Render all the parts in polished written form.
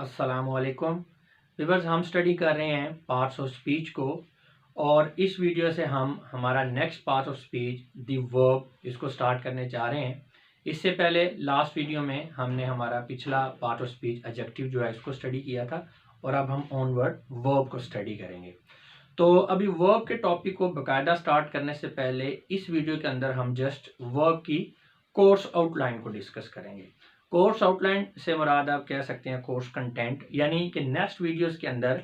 अस्सलामुअलैकुम व्यूअर्स, हम स्टडी कर रहे हैं पार्ट्स ऑफ स्पीच को। और इस वीडियो से हम हमारा next part of speech the verb इसको स्टार्ट करने जा रहे हैं। इससे पहले लास्ट वीडियो में हमने हमारा पिछला पार्ट ऑफ स्पीच एडजेक्टिव जो है इसको स्टडी किया था और अब हम ऑनवर्ड वर्ब को स्टडी करेंगे। तो अभी वर्ब के टॉपिक को बाकायदा स्टार्ट करने से पहले इस वीडियो के अंदर हम जस्ट वर्ब की कोर्स आउटलाइन को डिस्कस करेंगे। कोर्स आउटलाइन से मुराद आप कह सकते हैं कोर्स कंटेंट, यानी कि नेक्स्ट वीडियोस के अंदर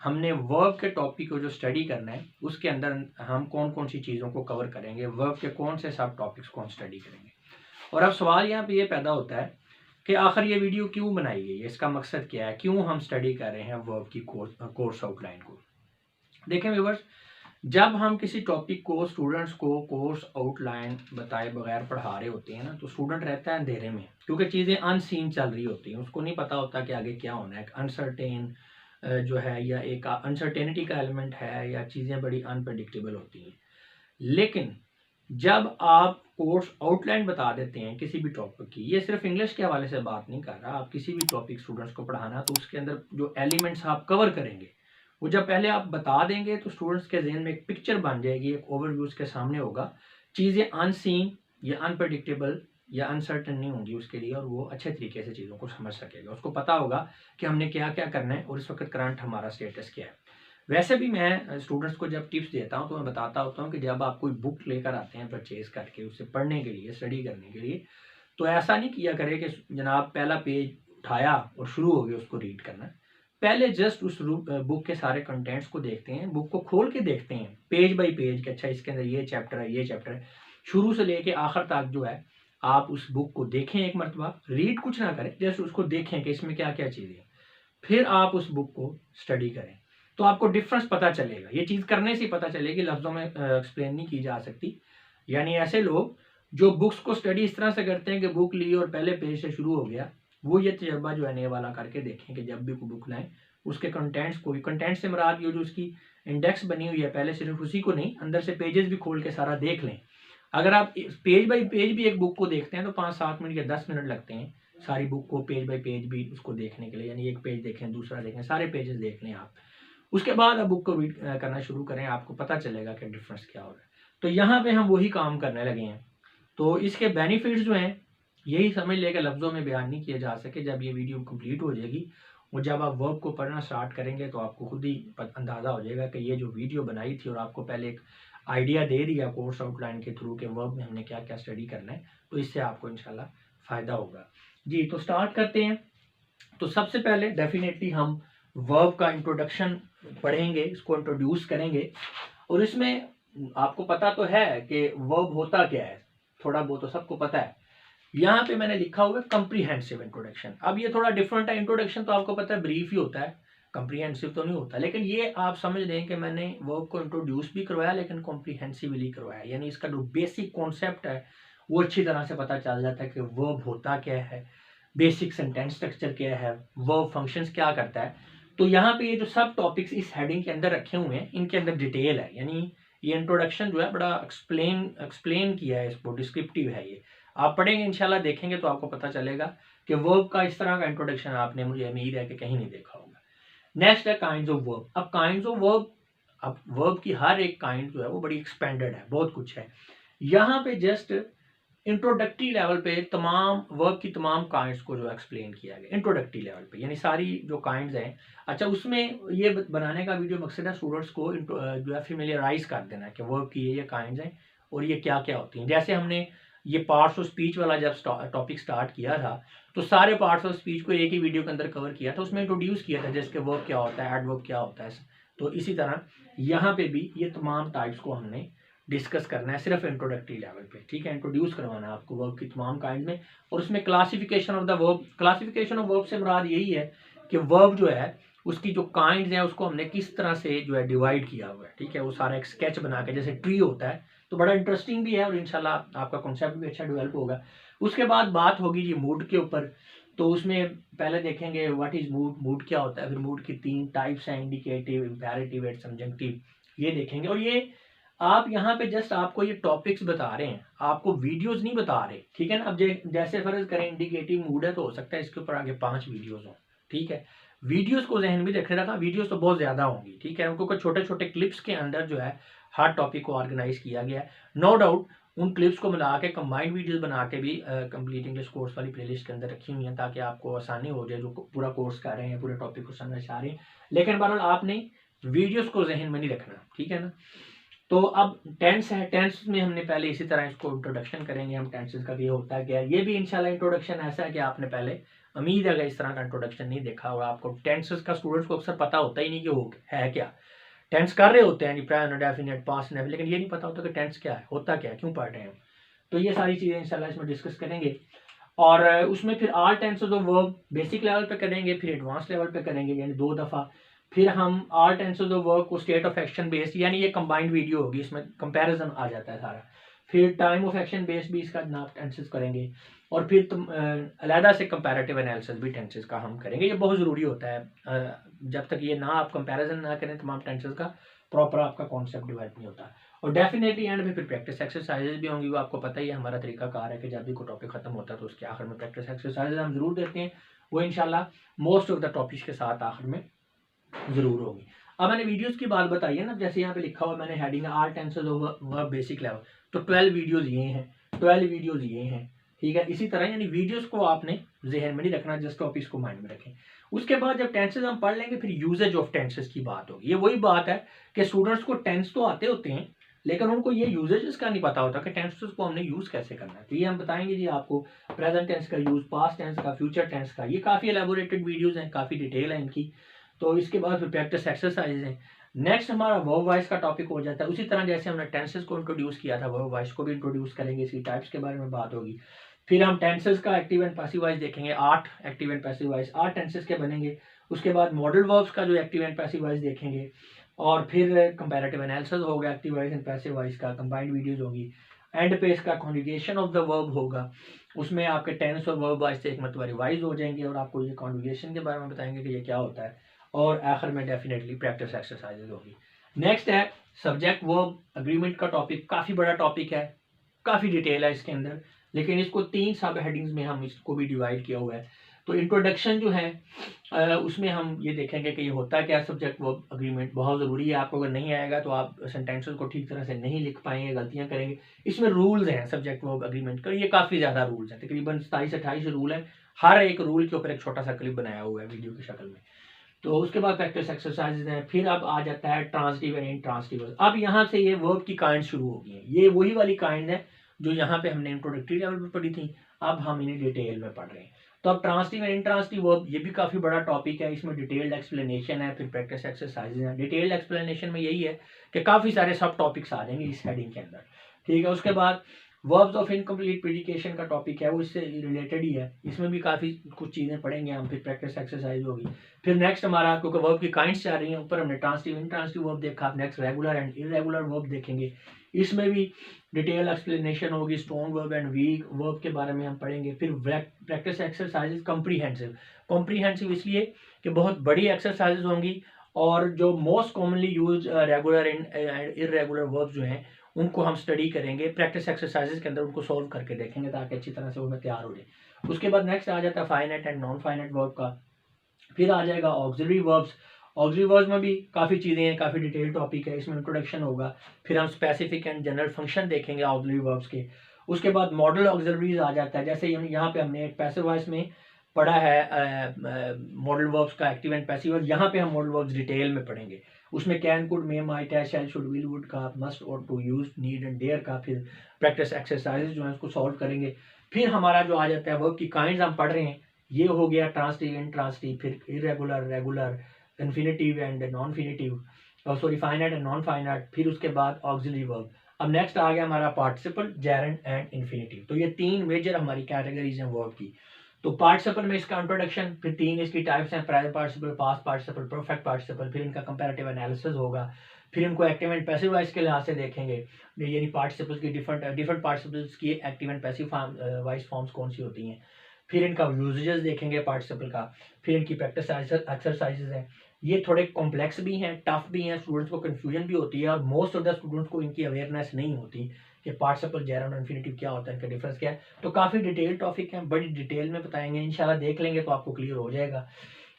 हमने वर्ब के टॉपिक को जो स्टडी करना है उसके अंदर हम कौन कौन सी चीज़ों को कवर करेंगे, वर्ब के कौन से सब टॉपिक्स को हम स्टडी करेंगे। और अब सवाल यहाँ पे ये पैदा होता है कि आखिर ये वीडियो क्यों बनाई गई है, इसका मकसद क्या है, क्यों हम स्टडी कर रहे हैं वर्ब की कोर्स आउटलाइन को। देखें व्यूअर्स, जब हम किसी टॉपिक को स्टूडेंट्स को कोर्स आउटलाइन बताए बगैर पढ़ा रहे होते हैं ना, तो स्टूडेंट रहता है अंधेरे में, क्योंकि चीज़ें अनसीन चल रही होती हैं, उसको नहीं पता होता कि आगे क्या होना है। एक अनसर्टेन जो है या एक अनसर्टेनिटी का एलिमेंट है, या चीज़ें बड़ी अनप्रडिक्टेबल होती हैं। लेकिन जब आप कोर्स आउटलाइन बता देते हैं किसी भी टॉपिक की, ये सिर्फ इंग्लिश के हवाले से बात नहीं कर रहा, आप किसी भी टॉपिक स्टूडेंट्स को पढ़ाना, तो उसके अंदर जो एलिमेंट्स आप कवर करेंगे वो जब पहले आप बता देंगे तो स्टूडेंट्स के जहन में एक पिक्चर बन जाएगी, एक ओवरव्यू उसके सामने होगा। चीज़ें अनसीन या अनप्रडिक्टेबल या अनसर्टन नहीं होंगी उसके लिए, और वो अच्छे तरीके से चीज़ों को समझ सकेगा, उसको पता होगा कि हमने क्या क्या करना है और इस वक्त करंट हमारा स्टेटस क्या है। वैसे भी मैं स्टूडेंट्स को जब टिप्स देता हूँ तो मैं बताता होता हूँ कि जब आप कोई बुक लेकर आते हैं परचेज करके उसे पढ़ने के लिए, स्टडी करने के लिए, तो ऐसा नहीं किया करे कि जनाब पहला पेज उठाया और शुरू हो गया उसको रीड करना। पहले जस्ट उस बुक के सारे कंटेंट्स को देखते हैं, बुक को खोल के देखते हैं पेज बाय पेज कि अच्छा इसके अंदर ये चैप्टर है, ये चैप्टर है, शुरू से लेके आखिर तक जो है आप उस बुक को देखें एक मरतबा, रीड कुछ ना करें, जस्ट उसको देखें कि इसमें क्या क्या चीज़ें हैं, फिर आप उस बुक को स्टडी करें, तो आपको डिफरेंस पता चलेगा। ये चीज़ करने से पता चलेगी, लफ्ज़ों में एक्सप्लेन नहीं की जा सकती। यानी ऐसे लोग जो बुक्स को स्टडी इस तरह से करते हैं कि बुक ली और पहले पेज से शुरू हो गया, वो ये तजर्बा जो है नए वाला करके देखें कि जब भी कोई बुक लाएं उसके कंटेंट्स को, कंटेंट से मुराद ये जो उसकी इंडेक्स बनी हुई है, पहले सिर्फ उसी को नहीं, अंदर से पेजेस भी खोल के सारा देख लें। अगर आप पेज बाय पेज भी एक बुक को देखते हैं तो 5-7 मिनट या 10 मिनट लगते हैं सारी बुक को पेज बाय पेज भी उसको देखने के लिए। यानी एक पेज देखें, दूसरा देखें, सारे पेजेस देख लें आप, उसके बाद आप बुक को रीड करना शुरू करें, आपको पता चलेगा कि डिफरेंस क्या हो रहा है। तो यहाँ पे हम वही काम करने लगे हैं। तो इसके बेनिफिट्स जो हैं यही समझ लेकर लफ्ज़ों में बयान नहीं किए जा सके। जब ये वीडियो कंप्लीट हो जाएगी और जब आप वर्ब को पढ़ना स्टार्ट करेंगे तो आपको खुद ही अंदाज़ा हो जाएगा कि ये जो वीडियो बनाई थी और आपको पहले एक आइडिया दे दिया कोर्स आउटलाइन के थ्रू के वर्ब में हमने क्या क्या स्टडी करना है, तो इससे आपको इंशाल्लाह फ़ायदा होगा। जी, तो स्टार्ट करते हैं। तो सबसे पहले डेफिनेटली हम वर्ब का इंट्रोडक्शन पढ़ेंगे, इसको इंट्रोड्यूस करेंगे। और इसमें आपको पता तो है कि वर्ब होता क्या है, थोड़ा बहुत तो सबको पता है। यहाँ पे मैंने लिखा हुआ है कम्प्रीहेंसिव इंट्रोडक्शन। अब ये थोड़ा डिफरेंट है, इंट्रोडक्शन तो आपको पता है ब्रीफ ही होता है, कम्प्रीहेंसिव तो नहीं होता। लेकिन ये आप समझ लें कि मैंने वर्ब को इंट्रोड्यूस भी करवाया लेकिन कॉम्प्रीहेंसिवली करवाया, यानी इसका जो बेसिक कॉन्सेप्ट है वो अच्छी तरह से पता चल जाता है कि वर्ब होता क्या है, बेसिक सेंटेंस स्ट्रक्चर क्या है, वर्ब फंक्शंस क्या करता है। तो यहाँ पे ये जो सब टॉपिक्स इस हेडिंग के अंदर रखे हुए हैं इनके अंदर डिटेल है, यानी ये इंट्रोडक्शन जो है बड़ा एक्सप्लेन किया है, इसको डिस्क्रिप्टिव है। ये आप पढ़ेंगे इंशाल्लाह, देखेंगे तो आपको पता चलेगा कि वर्ब का इस तरह का इंट्रोडक्शन आपने, मुझे उम्मीद है कि कहीं नहीं देखा होगा। नेक्स्ट है काइंड्स ऑफ वर्ब। अब काइंड्स ऑफ वर्ब, अब वर्ब की हर एक काइंड जो है वो बड़ी एक्सपेंडेड है, बहुत कुछ है। यहाँ पे जस्ट इंट्रोडक्टरी लेवल पे तमाम वर्ब की तमाम काइंड्स को जो एक्सप्लेन किया गया इंट्रोडक्टरी लेवल पे, यानी सारी जो काइंड्स हैं। अच्छा, उसमें ये बनाने का वीडियो मकसद है स्टूडेंट्स को जो है फेमिलियराइज कर देना है कि वर्ब की ये काइंड्स हैं और ये क्या क्या होती हैं। जैसे हमने ये पार्ट्स ऑफ स्पीच वाला जब टॉपिक स्टार्ट किया था तो सारे पार्ट्स ऑफ स्पीच को एक ही वीडियो के अंदर कवर किया था, उसमें इंट्रोड्यूस किया था जैसे वर्ब क्या होता है, एडवर्ब क्या होता है। तो इसी तरह यहाँ पे भी ये तमाम टाइप्स को हमने डिस्कस करना है सिर्फ इंट्रोडक्टरी लेवल पे, ठीक है। इंट्रोड्यूस करवाना है आपको वर्ब की तमाम काइंड में। और उसमें classification of the verb, classification of verb से मुराद यही है कि वर्ब जो है उसकी जो काइंड्स हैं उसको हमने किस तरह से जो है डिवाइड किया हुआ है, ठीक है। वो सारा एक स्केच बना के, जैसे ट्री होता है, तो बड़ा इंटरेस्टिंग भी है और इंशाल्लाह आपका कॉन्सेप्ट भी अच्छा डेवलप होगा। उसके बाद बात होगी जी मूड के ऊपर। तो उसमें पहले देखेंगे व्हाट इज मूड, मूड क्या होता है, फिर मूड की 3 टाइप्स हैं, इंडिकेटिव, इंपेरेटिव एंड सब्जेक्टिव, ये देखेंगे। और ये आप यहाँ पे जस्ट आपको ये टॉपिक्स बता रहे हैं, आपको वीडियोस नहीं बता रहे, ठीक है ना। अब जैसे फर्ज करें इंडिकेटिव मूड है तो हो सकता है इसके ऊपर आगे 5 वीडियोस हों, ठीक है। वीडियोस को जहन में रखने रखा, वीडियोस तो बहुत ज़्यादा होंगी, ठीक है। उनको कुछ छोटे छोटे क्लिप्स के अंदर जो है हर टॉपिक को ऑर्गेनाइज किया गया है। नो डाउट उन क्लिप्स को मिला के कंबाइंड वीडियोस बना के भी कंप्लीट इंग्लिश कोर्स वाली प्लेलिस्ट के अंदर रखी हुई हैं, ताकि आपको आसानी हो जाए जो पूरा कोर्स कर रहे हैं, पूरे टॉपिक को समझ आ रहे हैं। लेकिन बहरहाल आपने वीडियोस को जहन में नहीं रखना, ठीक है ना। तो अब टेंस है, टेंस में हमने पहले इसी तरह इसको इंट्रोडक्शन करेंगे हम टेंसेस का, ये होता है क्या। ये भी इंशाल्लाह इंट्रोडक्शन ऐसा है कि आपने पहले, उम्मीद है इस तरह का इंट्रोडक्शन नहीं देखा होगा। आपको टेंसेस का स्टूडेंट्स को अक्सर पता होता ही नहीं कि वो है क्या। टेंस कर रहे होते हैं प्रेजेंट डेफिनेट पास्ट नेवर, लेकिन ये नहीं पता होता कि टेंस क्या है, होता क्या है, क्यों पढ़ रहे हैं। तो ये सारी चीज़ें इंशाल्लाह इसमें डिस्कस करेंगे। और उसमें फिर all tenses of verb basic level पे करेंगे, फिर एडवांस लेवल पे करेंगे, यानी 2 दफ़ा। फिर हम ऑल टेंसेस ऑफ वर्ब को स्टेट ऑफ एक्शन बेस्ड, यानी ये कंबाइंड वीडियो होगी, इसमें कंपैरिजन आ जाता है सारा। फिर टाइम ऑफ एक्शन बेस्ड भी इसका जनाब टेंसेस करेंगे। और फिर तुम अलहदा से कंपैरेटिव एनालिसिस भी टेंसेस का हम करेंगे। ये बहुत ज़रूरी होता है, जब तक ये ना आप कंपैरिजन ना करें तमाम टेंसेस का, प्रॉपर आपका कॉन्सेप्ट डेवलप नहीं होता। और डेफिनेटली एंड में फिर प्रैक्टिस एक्सरसाइजेज भी होंगी। वो आपको पता ही है हमारा तरीका कार है कि जब भी कोई टॉपिक खत्म होता है तो उसके आखिर में प्रैक्टिस एक्सरसाइजेज हम जरूर देते हैं। वो इंशाल्लाह मोस्ट ऑफ द टॉपिक्स के साथ आखिर में जरूर होगी। अब मैंने वीडियोस की बात बताई है ना, जैसे यहाँ पे लिखा हुआ मैंने heading all tenses of verb basic level, तो 12 वीडियोस ये हैं, 12 वीडियोस ये हैं, ठीक है। इसी तरह यानी वीडियोस को आपने जहन में नहीं रखना, जस्ट टॉपिक्स को माइंड में रखें। उसके बाद जब टेंसेस हम पढ़ लेंगे फिर यूजेज ऑफ टेंसेस की बात होगी। ये वही बात है कि स्टूडेंट्स को टेंस तो आते होते हैं, लेकिन उनको ये यूजेज का नहीं पता होता कि टेंसेस को हमने यूज कैसे करना है। तो ये हम बताएंगे जी आपको, प्रेजेंट टेंस का यूज, पास्ट टेंस का, फ्यूचर टेंस का। ये काफी एलेबोरेटेड वीडियोज हैं, काफी डिटेल है इनकी। तो इसके बाद फिर प्रैक्टिस एक्सरसाइज है। नेक्स्ट हमारा वर्ब वाइज का टॉपिक हो जाता है। उसी तरह जैसे हमने टेंसेस को इंट्रोड्यूस किया था, वर्ब वाइज को भी इंट्रोड्यूस करेंगे, इसकी टाइप्स के बारे में बात होगी। फिर हम टेंसेस का एक्टिव एंड पैसिव वाइज देखेंगे, 8 active and passive wise, 8 tenses के बनेंगे। उसके बाद मॉडल वर्ब्स का जो एक्टिव एंड पैसिव वाइज देखेंगे। और फिर कंपैरेटिव एनालिसिस होगा active voice and passive wise का, कंबाइंड वीडियोज होगी। एंड पे इसका कॉन्जुगेशन ऑफ द वर्ब होगा, उसमें आपके टेंस और वर्ब वाइज से एक मतलब रिवाइज हो जाएंगे और आपको ये कॉन्जुगेशन के बारे में बताएंगे कि ये क्या होता है। और आखिर में डेफिनेटली प्रैक्टिस एक्सरसाइजेज होगी। नेक्स्ट है सब्जेक्ट वर्ब अग्रीमेंट का टॉपिक, काफ़ी बड़ा टॉपिक है, काफ़ी डिटेल है इसके अंदर, लेकिन इसको 3 सब हेडिंग्स में हम इसको भी डिवाइड किया हुआ है। तो इंट्रोडक्शन जो है उसमें हम ये देखेंगे कि ये होता क्या है सब्जेक्ट वर्ब अग्रीमेंट। बहुत ज़रूरी है, आपको अगर नहीं आएगा तो आप सेंटेंसेस को ठीक तरह से नहीं लिख पाएंगे, गलतियाँ करेंगे। इसमें रूल्स हैं सब्जेक्ट वर्ब अग्रीमेंट का, ये काफ़ी ज़्यादा रूल्स हैं, तकरीबन 27-28 रूल हैं। हर एक रूल के ऊपर एक छोटा सा क्लिप बनाया हुआ है वीडियो की शक्ल में। तो उसके बाद प्रैक्टिस एक्सरसाइजेज हैं। फिर अब आ जाता है ट्रांसटिव एंड इंट्रांसटिव। अब यहाँ से ये वर्ब की काइंड शुरू हो गई है। ये वही वाली काइंड है जो यहाँ पे हमने इंट्रोडक्टरी लेवल पर पढ़ी थी, अब हम इन्हें डिटेल में पढ़ रहे हैं। तो अब ट्रांसटिव एंड इंट्रांसटिव वर्ब, ये भी काफ़ी बड़ा टॉपिक है, इसमें डिटेल्ड एक्सप्लेनेशन है, फिर प्रैक्टिस एक्सरसाइजेज हैं। डिटेल्ड एक्सप्लेनेशन में यही है कि काफ़ी सारे सब टॉपिक्स आ जाएंगे इस हेडिंग के अंदर, ठीक है। उसके बाद वर्ब्स ऑफ इनकम्प्लीट प्रेडिकेशन का टॉपिक है, वो इससे रिलेटेड ही है, इसमें भी काफ़ी कुछ चीज़ें पढ़ेंगे हम, फिर प्रैक्टिस एक्सरसाइज होगी। फिर नेक्स्ट हमारा, क्योंकि वर्ब की काइंड्स आ रही हैं, ऊपर हमने ट्रांसटिव इंट्रांसटिव वर्ब देखा, अब next regular and irregular verb देखेंगे। इसमें भी डिटेल एक्सप्लेनेशन होगी, strong verb and weak verb के बारे में हम पढ़ेंगे। फिर प्रैक्टिस एक्सरसाइजेज कॉम्प्रीहेंसिव, कॉम्प्रीहेंसिव इसलिए कि बहुत बड़ी एक्सरसाइजेज होंगी, और जो most commonly use regular and irregular verb जो हैं उनको हम स्टडी करेंगे, प्रैक्टिस एक्सरसाइजेज के अंदर उनको सॉल्व करके देखेंगे ताकि अच्छी तरह से वो तैयार हो जाए। उसके बाद नेक्स्ट आ जाता है finite and non finite verb का। फिर आ जाएगा ऑक्सिलरी वर्ब्स। ऑक्सिलरी वर्ब्स में भी काफ़ी चीज़ें हैं, काफ़ी डिटेल टॉपिक है, इसमें इंट्रोडक्शन होगा। फिर हम स्पेसिफिक एंड जनरल फंक्शन देखेंगे ऑक्सिलरी वर्ब्स के। उसके बाद मॉडल ऑक्सिलरीज आ जाता है, जैसे यहाँ पे हमने पैसिव वॉइस में पढ़ा है मॉडल वर्ब्स का एक्टिव एंड पैसिव, और यहाँ पे हम मॉडल वर्ब्स डिटेल में पढ़ेंगे। उसमें can, could, may, might, has, shall, should, will, would का, must ought to, use, need and dare का। फिर प्रैक्टिस एक्सरसाइजेज जो है उसको सॉल्व करेंगे। फिर हमारा जो आ जाता है वर्ब की काइंड्स हम पढ़ रहे हैं, ये हो गया ट्रांसटिव, इंट्रांसटिव, फिर irregular, regular, infinitive and non finitive, sorry finite and non finite. फिर उसके बाद ऑक्सिलरी वर्ब। अब नेक्स्ट आ गया हमारा पार्टिसिपल, जेरेंड एंड इन्फिनिटिव। तो ये 3 मेजर हमारी कैटेगरीज हैं वर्ब की। तो पार्टिसिपल में इसका इंट्रोडक्शन, फिर 3 इसकी टाइप्स हैं, present participle, past participle, perfect participle. फिर इनका कंपैरेटिव एनालिसिस होगा। फिर इनको एक्टिव एंड पैसिव वॉइस के लिहाज से देखेंगे, यानी पार्टिसिपल्स की डिफरेंट पार्टिसिपल्स की active and passive voice forms कौन सी होती हैं। फिर इनका यूजेजेस देखेंगे पार्टिसिपल का। फिर इनकी प्रैक्टिस एक्सरसाइजेज हैं, ये थोड़े कॉम्प्लेक्स भी हैं, टफ भी हैं, स्टूडेंट्स को कन्फ्यूजन भी होती है, और मोस्ट ऑफ द स्टूडेंट्स को इनकी अवेयरनेस नहीं होती कि पार्टिसिपल, जेरेंड और इन्फिनिटिव क्या होता है, इनका डिफरेंस क्या है। तो काफ़ी डिटेल टॉपिक है, बड़ी डिटेल में बताएंगे, इंशाल्लाह देख लेंगे तो आपको क्लियर हो जाएगा।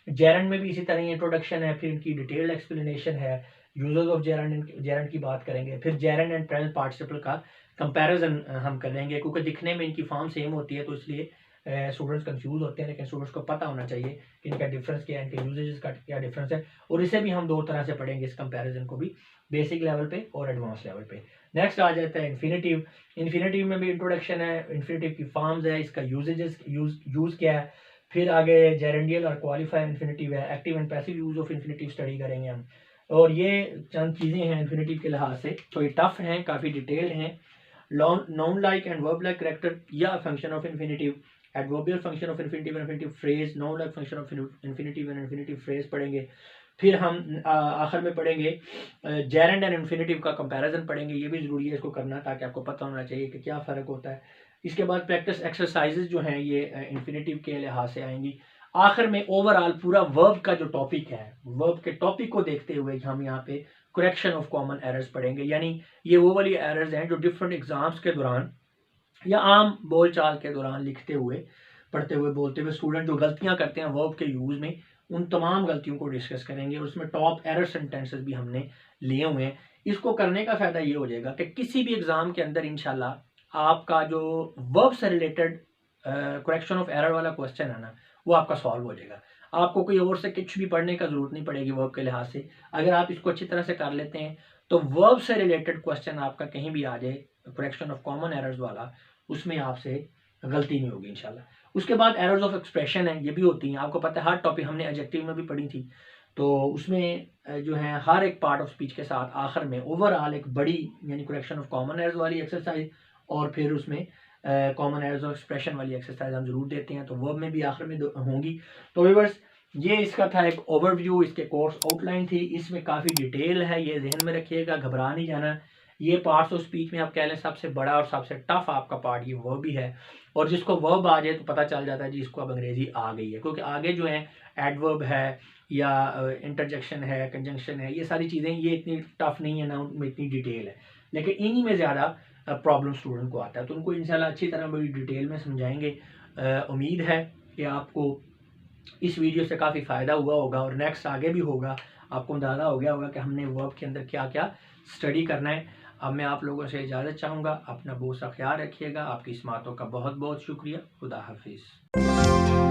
जेरेंड में भी इसी तरह ही इंट्रोडक्शन है, फिर इनकी डिटेल्ड एक्सप्लेनेशन है, यूजर्स ऑफ जेरेंड की बात करेंगे, फिर जेरेंड एंड प्रेजेंट पार्टिसिपल का कंपैरिजन हम करेंगे, क्योंकि दिखने में इनकी फॉर्म सेम होती है तो इसलिए स्टूडेंट्स कंफ्यूज होते हैं, लेकिन स्टूडेंट्स को पता होना चाहिए कि इनका डिफरेंस क्या है, इनके यूजेजेस का क्या डिफरेंस है। और इसे भी हम दो तरह से पढ़ेंगे, इस कंपैरिजन को भी, बेसिक लेवल पे और एडवांस लेवल पे। नेक्स्ट आ जाता है इन्फिनेटिव। इन्फिनेटिव में भी इंट्रोडक्शन है, इन्फिनेटिव की फॉर्म्स है, इसका यूजेजेस यूज क्या है, फिर आगे जेरेंडियल और क्वालिफायर इन्फिनेटिव है, active and passive use of infinitive study करेंगे हम। और ये चंद चीज़ें हैं इन्फिनेटिव के लिहाज से, तो ये टफ हैं, काफ़ी डिटेल्ड हैं। Noun like and verb like character या function of infinitive, adverbial function of infinitive and infinitive phrase, noun like function of infinitive and infinitive phrase पढ़ेंगे। फिर हम आखिर में पढ़ेंगे जेरेंड एंड इन्फिनेटिव का कंपैरिजन पढ़ेंगे, ये भी ज़रूरी है इसको करना, ताकि आपको पता होना चाहिए कि क्या फ़र्क होता है। इसके बाद प्रैक्टिस एक्सरसाइजेज जो हैं ये इन्फिनेटिव के लिहाज से आएंगी। आखिर में ओवरऑल पूरा वर्ब का जो टॉपिक है, वर्ब के टॉपिक को देखते हुए हम यहाँ पे करेक्शन ऑफ कॉमन एरर्स पढ़ेंगे, यानी ये वो वाली एरर्स हैं जो डिफरेंट एग्जाम्स के दौरान या आम बोलचाल के दौरान लिखते हुए, पढ़ते हुए, बोलते हुए स्टूडेंट जो गलतियां करते हैं वर्ब के यूज़ में, उन तमाम गलतियों को डिस्कस करेंगे। और उसमें टॉप एरर सेंटेंसेस भी हमने लिए हुए हैं। इसको करने का फ़ायदा ये हो जाएगा कि किसी भी एग्ज़ाम के अंदर इंशाल्लाह आपका जो वर्ब से रिलेटेड करेक्शन ऑफ एरर वाला क्वेश्चन है ना, वो आपका सॉल्व हो जाएगा। आपको कोई और से कुछ भी पढ़ने का ज़रूरत नहीं पड़ेगी वर्ब के लिहाज से। अगर आप इसको अच्छी तरह से कर लेते हैं तो वर्ब से रिलेटेड क्वेश्चन आपका कहीं भी आ जाए, करेक्शन ऑफ कॉमन एरर्स वाला, उसमें आपसे गलती नहीं होगी इंशाल्लाह। उसके बाद एरर्स ऑफ एक्सप्रेशन है, ये भी होती हैं। आपको पता है हर टॉपिक हमने एडजेक्टिव में भी पढ़ी थी, तो उसमें जो है हर एक पार्ट ऑफ स्पीच के साथ आखिर में ओवरऑल एक बड़ी यानी करेक्शन ऑफ कॉमन एरर्स वाली एक्सरसाइज, और फिर उसमें कॉमन एरर्स ऑफ एक्सप्रेशन वाली एक्सरसाइज हम जरूर देते हैं, तो वर्ब में भी आखिर में होंगी। तो व्यूअर्स, ये इसका था एक ओवरव्यू, इसके कोर्स आउटलाइन थी, इसमें काफ़ी डिटेल है, ये जहन में रखिएगा, घबरा नहीं जाना। ये पार्ट्स ऑफ स्पीच में आप कह लें सबसे बड़ा और सबसे टफ आपका पार्ट ये वर्ब ही है। और जिसको वर्ब आ जाए तो पता चल जाता है जी इसको अब अंग्रेजी आ गई है, क्योंकि आगे जो है एडवर्ब है या इंटरजेक्शन है, कंजंक्शन है, ये सारी चीज़ें ये इतनी टफ नहीं है ना, उनमें इतनी डिटेल है, लेकिन इन्हीं में ज़्यादा प्रॉब्लम स्टूडेंट को आता है। तो उनको इंशाल्लाह अच्छी तरह बड़ी डिटेल में समझाएंगे। उम्मीद है कि आपको इस वीडियो से काफ़ी फ़ायदा हुआ होगा, और नेक्स्ट आगे भी होगा। आपको अंदाज़ा हो गया होगा कि हमने वर्ब के अंदर क्या क्या स्टडी करना है। अब मैं आप लोगों से इजाज़त चाहूँगा। अपना बहुत सा ख्याल रखिएगा। आपकी इस बातों का बहुत बहुत शुक्रिया। खुदा हाफिज़।